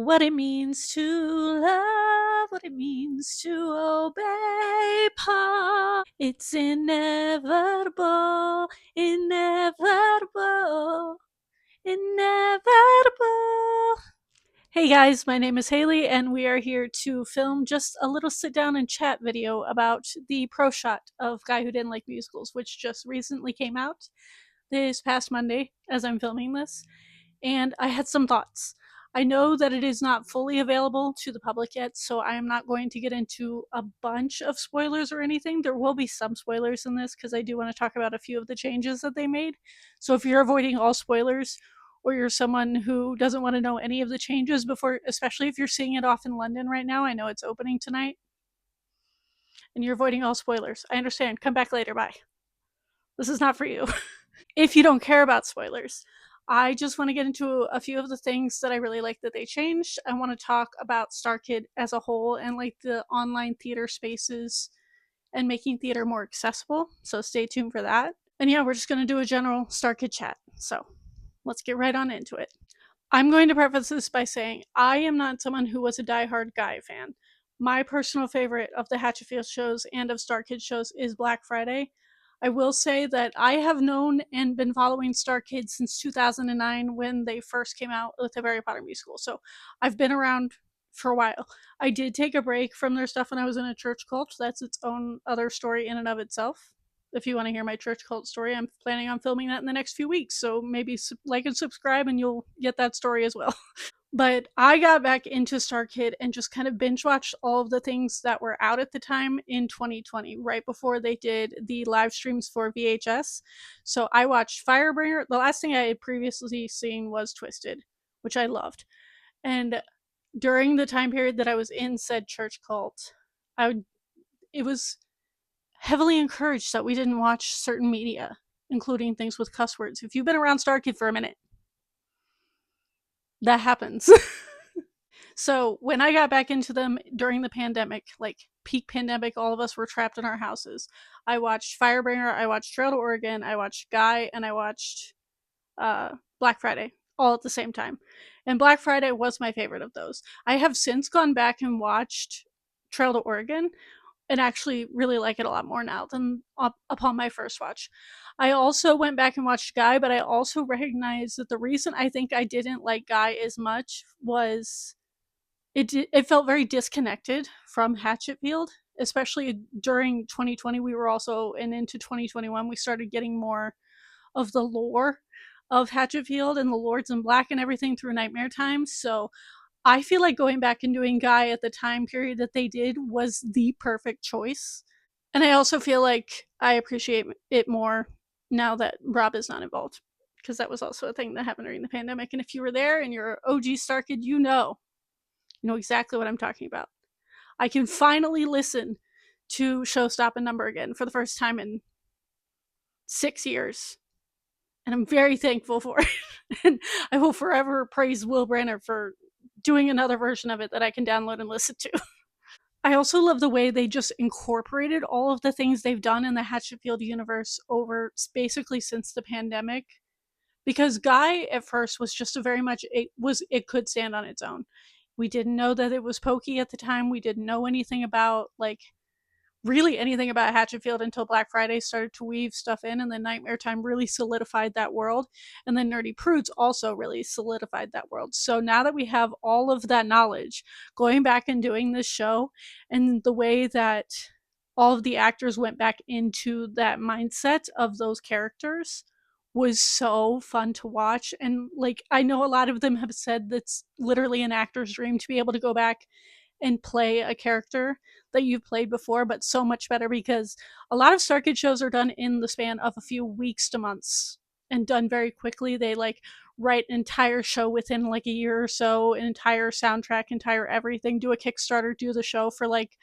What it means to love, what it means to obey, Pa. It's inevitable, inevitable, inevitable. Hey guys, my name is Haley, and we are here to film just a little sit down and chat video about the pro shot of Guy Who Didn't Like Musicals, which just recently came out this past Monday as I'm filming this, and I had some thoughts. I know that it is not fully available to the public yet, so I am not going to get into a bunch of spoilers or anything. There will be some spoilers in this because I do want to talk about a few of the changes that they made. So if you're avoiding all spoilers, or you're someone who doesn't want to know any of the changes before, especially if you're seeing it off in London right now, I know it's opening tonight, and you're avoiding all spoilers. I understand. Come back later. Bye. This is not for you. If you don't care about spoilers, I just want to get into a few of the things that I really like that they changed. I want to talk about Starkid as a whole and like the online theater spaces and making theater more accessible. So stay tuned for that. And yeah, we're just going to do a general Starkid chat. So let's get right on into it. I'm going to preface this by saying I am not someone who was a diehard Guy fan. My personal favorite of the Hatchetfield shows and of Starkid shows is Black Friday. I will say that I have known and been following Starkid since 2009 when they first came out with the Harry Potter musical. So I've been around for a while. I did take a break from their stuff when I was in a church cult. That's its own other story in and of itself. If you want to hear my church cult story, I'm planning on filming that in the next few weeks. So maybe like and subscribe and you'll get that story as well. But I got back into Starkid and just kind of binge watched all of the things that were out at the time in 2020, right before they did the live streams for VHS. So I watched Firebringer. The last thing I had previously seen was Twisted, which I loved. And during the time period that I was in said church cult, it was heavily encouraged that we didn't watch certain media, including things with cuss words. If you've been around Starkid for a minute, that happens. So when I got back into them during the pandemic, like peak pandemic, all of us were trapped in our houses. I watched Firebringer, I watched Trail to Oregon, I watched Guy, and I watched Black Friday all at the same time. And Black Friday was my favorite of those. I have since gone back and watched Trail to Oregon and actually really like it a lot more now than upon my first watch. I also went back and watched Guy, but I also recognized that the reason I think I didn't like Guy as much was it felt very disconnected from Hatchetfield, especially during 2020. We were also, and into 2021, we started getting more of the lore of Hatchetfield and the Lords in Black and everything through Nightmare Time. So I feel like going back and doing Guy at the time period that they did was the perfect choice. And I also feel like I appreciate it more now that Rob is not involved, because that was also a thing that happened during the pandemic. And if you were there and you're OG Starkid, you know exactly what I'm talking about. I can finally listen to Show Stop and Number again for the first time in 6 years. And I'm very thankful for it. And I will forever praise Will Branner for doing another version of it that I can download and listen to. I also love the way they just incorporated all of the things they've done in the Hatchetfield universe over basically since the pandemic. Because Guy at first was just a very much it could stand on its own. We didn't know that it was pokey at the time. We didn't know anything about like really anything about Hatchetfield until Black Friday started to weave stuff in, and then Nightmare Time really solidified that world, and then Nerdy Prudes also really solidified that world. So now that we have all of that knowledge, going back and doing this show, and the way that all of the actors went back into that mindset of those characters was so fun to watch. And like I know a lot of them have said that's literally an actor's dream to be able to go back and play a character that you've played before, but so much better because a lot of Starkid shows are done in the span of a few weeks to months and done very quickly. They like write an entire show within like a year or so, an entire soundtrack, entire everything, do a Kickstarter, do the show for like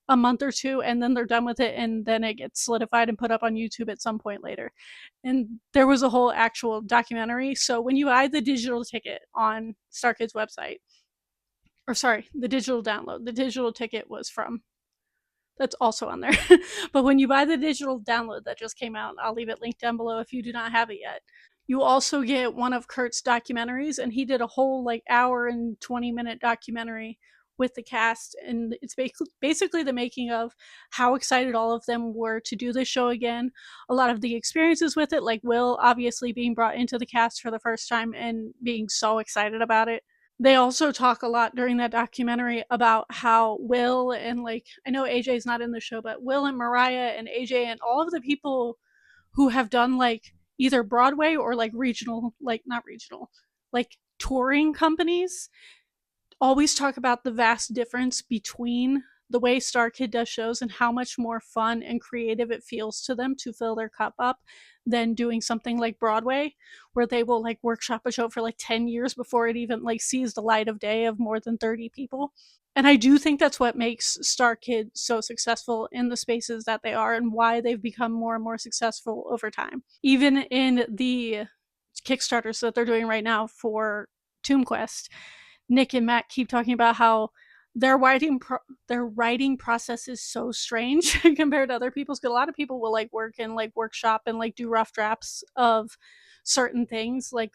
a month or two, and then they're done with it, and then it gets solidified and put up on YouTube at some point later. And there was a whole actual documentary. So when you buy the digital ticket on Starkid's website, or sorry, the digital download, the digital ticket was from, that's also on there. But when you buy the digital download that just came out, I'll leave it linked down below if you do not have it yet. You also get one of Kurt's documentaries, and he did a whole like hour and 20-minute documentary with the cast, and it's basically the making of how excited all of them were to do this show again. A lot of the experiences with it, like Will obviously being brought into the cast for the first time and being so excited about it. They also talk a lot during that documentary about how Will and, like, I know AJ's not in the show, but Will and Mariah and AJ and all of the people who have done like either Broadway or like regional, like not regional, like touring companies always talk about the vast difference between the way Starkid does shows and how much more fun and creative it feels to them to fill their cup up than doing something like Broadway, where they will like workshop a show for like 10 years before it even like sees the light of day of more than 30 people. And I do think that's what makes Starkid so successful in the spaces that they are and why they've become more and more successful over time. Even in the Kickstarters that they're doing right now for Tomb Quest, Nick and Matt keep talking about how their writing process is so strange compared to other people's. Because a lot of people will like work and like workshop and like do rough drafts of certain things like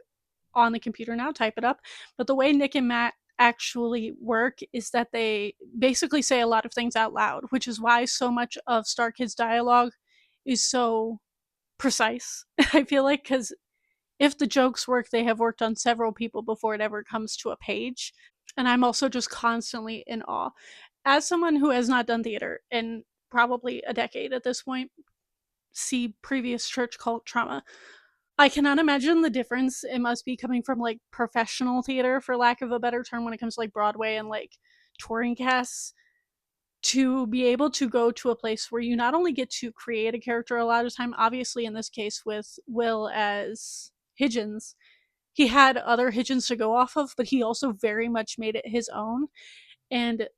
on the computer now, type it up. But the way Nick and Matt actually work is that they basically say a lot of things out loud, which is why so much of Star Kids dialogue is so precise. I feel like because if the jokes work, they have worked on several people before it ever comes to a page. And I'm also just constantly in awe. As someone who has not done theater in probably a decade at this point, see previous church cult trauma, I cannot imagine the difference it must be coming from like professional theater, for lack of a better term, when it comes to like Broadway and like touring casts, to be able to go to a place where you not only get to create a character a lot of time, obviously in this case with Will as Higgins, he had other Higgins to go off of, but he also very much made it his own. And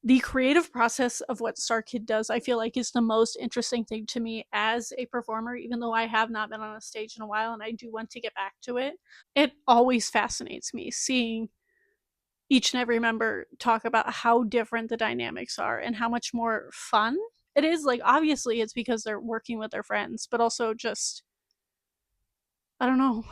the creative process of what Starkid does, I feel like, is the most interesting thing to me as a performer, even though I have not been on a stage in a while and I do want to get back to it. It always fascinates me seeing each and every member talk about how different the dynamics are and how much more fun it is. Like, obviously, it's because they're working with their friends, but also just, I don't know.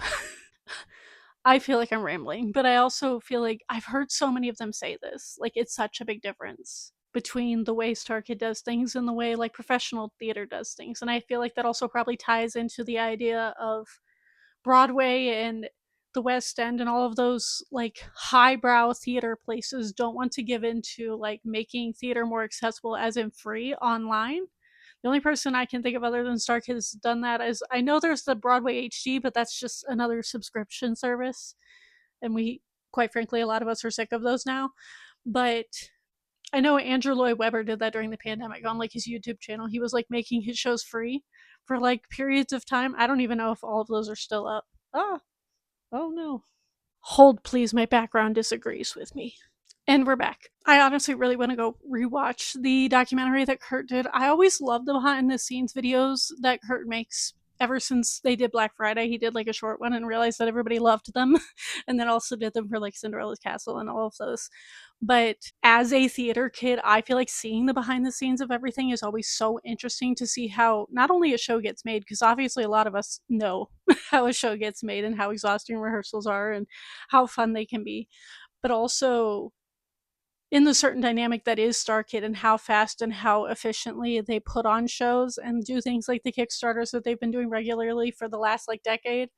I feel like I'm rambling, but I also feel like I've heard so many of them say this. Like, it's such a big difference between the way Starkid does things and the way like professional theater does things. And I feel like that also probably ties into the idea of Broadway and the West End and all of those like highbrow theater places don't want to give into like making theater more accessible, as in free online. The only person I can think of other than Stark has done that is, I know there's the Broadway HD, but that's just another subscription service. And we, quite frankly, a lot of us are sick of those now. But I know Andrew Lloyd Webber did that during the pandemic on like his YouTube channel. He was like making his shows free for like periods of time. I don't even know if all of those are still up. Ah, oh no. Hold, please. My background disagrees with me. And we're back. I honestly really want to go rewatch the documentary that Kurt did. I always love the behind the scenes videos that Kurt makes. Ever since they did Black Friday, he did like a short one and realized that everybody loved them, and then also did them for like Cinderella's Castle and all of those. But as a theater kid, I feel like seeing the behind the scenes of everything is always so interesting to see how not only a show gets made, because obviously a lot of us know how a show gets made and how exhausting rehearsals are and how fun they can be, but also in the certain dynamic that is Starkid and how fast and how efficiently they put on shows and do things like the Kickstarters that they've been doing regularly for the last like decade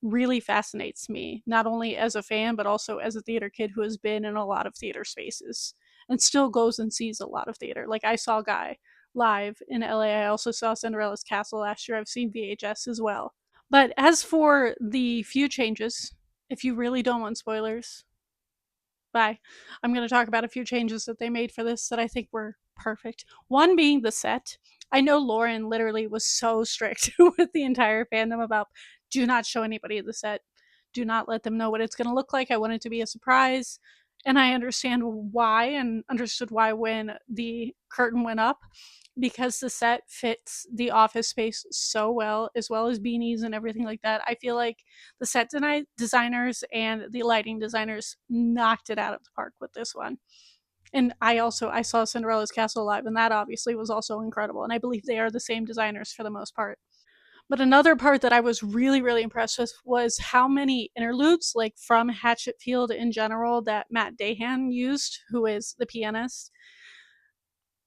really fascinates me, not only as a fan, but also as a theater kid who has been in a lot of theater spaces and still goes and sees a lot of theater. Like, I saw Guy live in LA. I also saw Cinderella's Castle last year. I've seen VHS as well. But as for the few changes, if you really don't want spoilers, bye. I'm going to talk about a few changes that they made for this that I think were perfect. One being the set. I know Lauren literally was so strict with the entire fandom about do not show anybody the set. Do not let them know what it's going to look like. I want it to be a surprise. And I understand why, and understood why when the curtain went up, because the set fits the office space so well as beanies and everything like that. I feel like the set designers and the lighting designers knocked it out of the park with this one. And I saw Cinderella's Castle live, and that obviously was also incredible. And I believe they are the same designers for the most part. But another part that I was really, really impressed with was how many interludes, like from Hatchetfield in general, that Matt Dahan used, who is the pianist.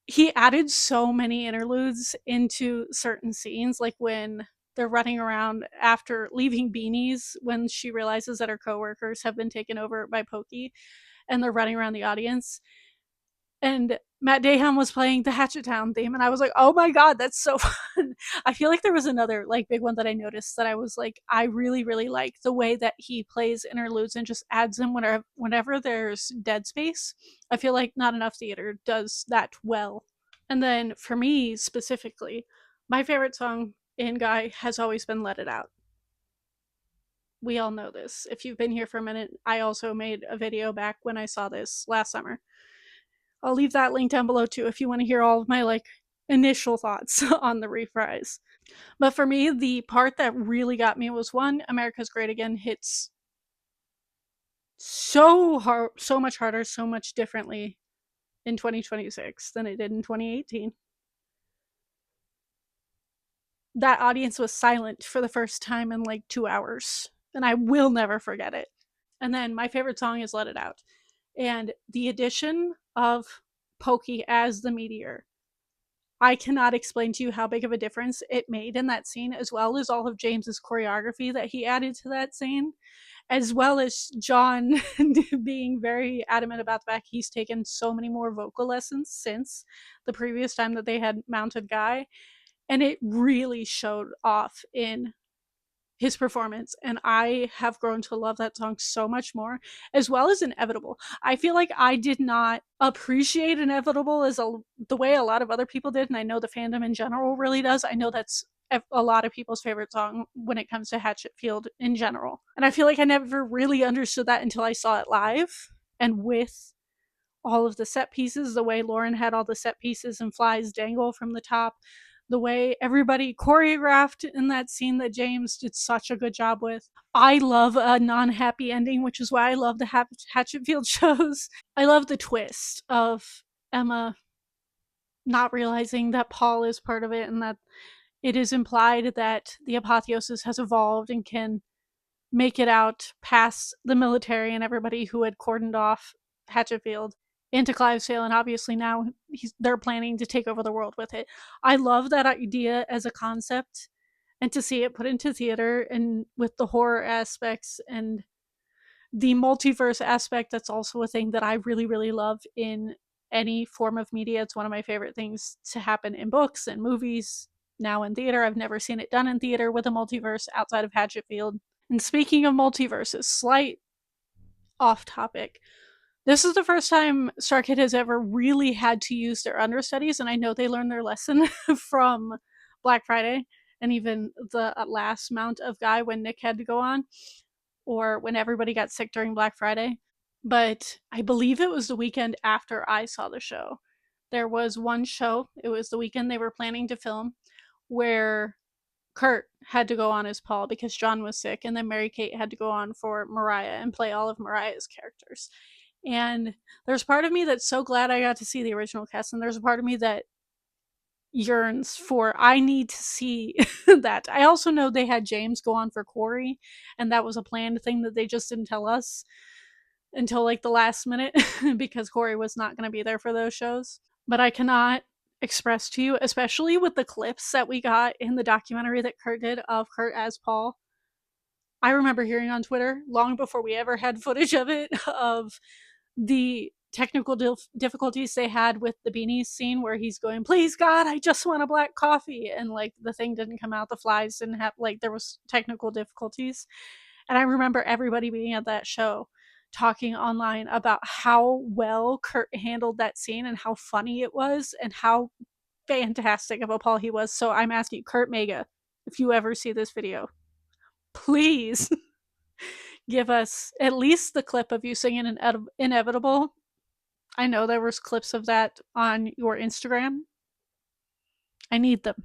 He added so many interludes into certain scenes, like when they're running around after leaving Beanie's, when she realizes that her coworkers have been taken over by Pokey, and they're running around the audience. And Matt Dahan was playing the Hatchet Town theme, and I was like, "Oh my god, that's so fun!" I feel like there was another like big one that I noticed that I was like, I really, really like the way that he plays interludes and just adds them whenever there's dead space. I feel like not enough theater does that well. And then for me specifically, my favorite song in Guy has always been "Let It Out." We all know this. If you've been here for a minute, I also made a video back when I saw this last summer. I'll leave that link down below too if you want to hear all of my like initial thoughts on the reprise. But for me, the part that really got me was one, America's Great Again hits so hard, so much harder, so much differently in 2026 than it did in 2018. That audience was silent for the first time in like 2 hours, and I will never forget it. And then my favorite song is Let It Out. And the addition of Pokey as the meteor, I cannot explain to you how big of a difference it made in that scene, as well as all of James's choreography that he added to that scene, as well as John being very adamant about the fact he's taken so many more vocal lessons since the previous time that they had mounted Guy. And it really showed off in his performance, and I have grown to love that song so much more, as well as Inevitable. I feel like I did not appreciate Inevitable the way a lot of other people did, and I know the fandom in general really does. I know that's a lot of people's favorite song when it comes to Hatchetfield in general, and I feel like I never really understood that until I saw it live, and with all of the set pieces, the way Lauren had all the set pieces and flies dangle from the top, the way everybody choreographed in that scene that James did such a good job with. I love a non-happy ending, which is why I love the Hatchetfield shows. I love the twist of Emma not realizing that Paul is part of it, and that it is implied that the apotheosis has evolved and can make it out past the military and everybody who had cordoned off Hatchetfield into Clivesdale, and obviously now they're planning to take over the world with it. I love that idea as a concept, and to see it put into theater and with the horror aspects and the multiverse aspect, that's also a thing that I really, really love in any form of media. It's one of my favorite things to happen in books and movies, now in theater. I've never seen it done in theater with a multiverse outside of Hatchetfield. And speaking of multiverses, slight off topic. This is the first time Starkid has ever really had to use their understudies, and I know they learned their lesson from Black Friday and even the last mount of Guy when Nick had to go on, or when everybody got sick during Black Friday. But I believe it was the weekend after I saw the show. There was one show, it was the weekend they were planning to film, where Kurt had to go on as Paul because John was sick, and then Mary Kate had to go on for Mariah and play all of Mariah's characters. And there's part of me that's so glad I got to see the original cast, and there's a part of me that yearns for I need to see that. I also know they had James go on for Corey, and that was a planned thing that they just didn't tell us until like the last minute because Corey was not going to be there for those shows. But I cannot express to you, especially with the clips that we got in the documentary that Kurt did of Kurt as Paul. I remember hearing on Twitter long before we ever had footage of it of the technical difficulties they had with the beanies scene where he's going, "Please God, I just want a black coffee," and like the thing didn't come out, the flies didn't have, like there was technical difficulties. And I remember everybody being at that show talking online about how well Kurt handled that scene and how funny it was and how fantastic of a Paul he was. So I'm asking Kurt Mega, if you ever see this video, please give us at least the clip of you singing Inevitable. I know there was clips of that on your Instagram. I need them.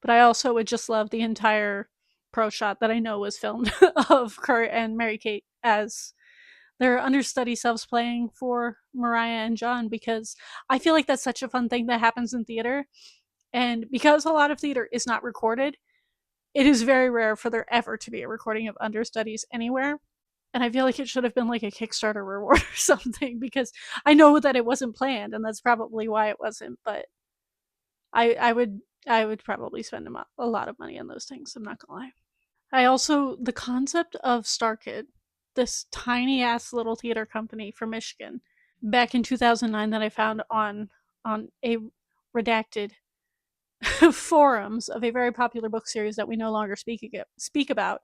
But I also would just love the entire pro shot that I know was filmed of Kurt and Mary Kate as their understudy selves playing for Mariah and John, because I feel like that's such a fun thing that happens in theater. And because a lot of theater is not recorded, it is very rare for there ever to be a recording of understudies anywhere. And I feel like it should have been like a Kickstarter reward or something, because I know that it wasn't planned, and that's probably why it wasn't. But I would probably spend a lot of money on those things. I'm not gonna lie. I also, the concept of Starkid, this tiny ass little theater company from Michigan, back in 2009, that I found on a redacted forums of a very popular book series that we no longer speak about.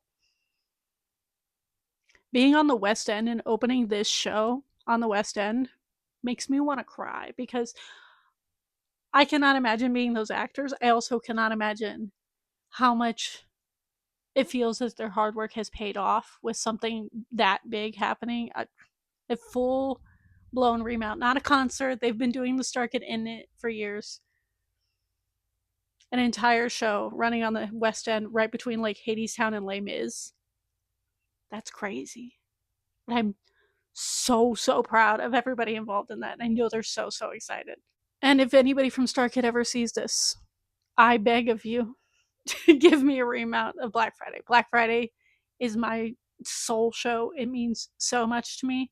Being on the West End and opening this show on the West End makes me want to cry, because I cannot imagine being those actors. I also cannot imagine how much it feels as their hard work has paid off with something that big happening. A full blown remount, not a concert. They've been doing the Starkid in it for years. An entire show running on the West End, right between like Hadestown and Les Mis. That's crazy. I'm so proud of everybody involved in that. And I know they're so excited. And if anybody from Starkid ever sees this, I beg of you to give me a remount of Black Friday. Black Friday is my soul show. It means so much to me.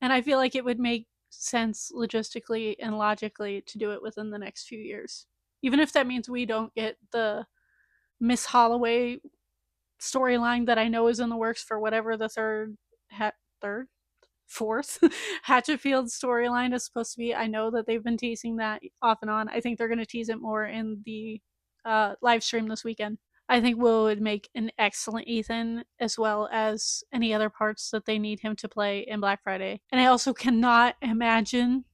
And I feel like it would make sense logistically and logically to do it within the next few years. Even if that means we don't get the Miss Holloway storyline that I know is in the works for whatever the fourth Hatchetfield storyline is supposed to be. I know that they've been teasing that off and on. I think they're going to tease it more in the live stream this weekend. I think Will would make an excellent Ethan, as well as any other parts that they need him to play in Black Friday. And I also cannot imagine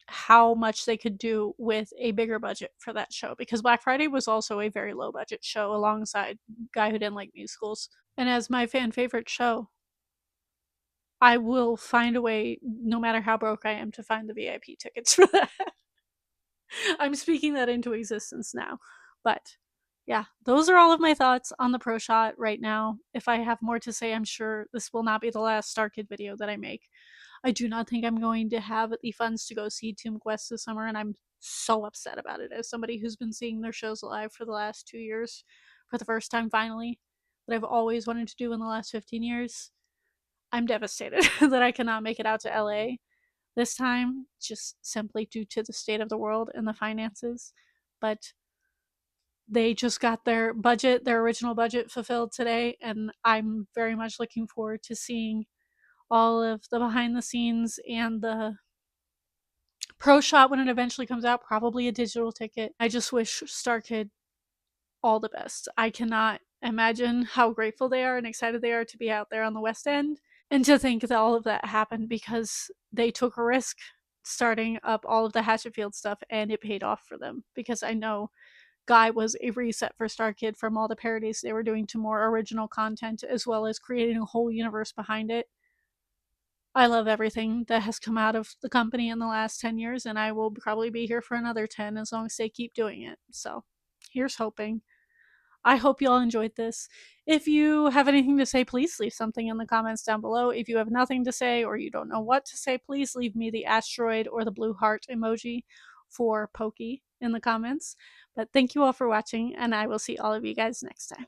how much they could do with a bigger budget for that show, because Black Friday was also a very low budget show alongside Guy Who Didn't Like Musicals. And as my fan favorite show, I will find a way, no matter how broke I am, to find the VIP tickets for that. I'm speaking that into existence now. But yeah, those are all of my thoughts on the Pro Shot right now. If I have more to say, I'm sure this will not be the last Starkid video that I make. I do not think I'm going to have the funds to go see Tomb Quest this summer, and I'm so upset about it as somebody who's been seeing their shows live for the last 2 years for the first time finally, that I've always wanted to do in the last 15 years. I'm devastated that I cannot make it out to LA this time, just simply due to the state of the world and the finances. But they just got their original budget fulfilled today, and I'm very much looking forward to seeing all of the behind the scenes and the Pro Shot when it eventually comes out, probably a digital ticket. I just wish Starkid all the best. I cannot imagine how grateful they are and excited they are to be out there on the West End, and to think that all of that happened because they took a risk starting up all of the Hatchetfield stuff, and it paid off for them, because I know Guy was a reset for Starkid from all the parodies they were doing to more original content, as well as creating a whole universe behind it. I love everything that has come out of the company in the last 10 years, and I will probably be here for another 10 as long as they keep doing it. So here's hoping. I hope you all enjoyed this. If you have anything to say, please leave something in the comments down below. If you have nothing to say or you don't know what to say, please leave me the asteroid or the blue heart emoji for Pokey in the comments. But thank you all for watching, and I will see all of you guys next time.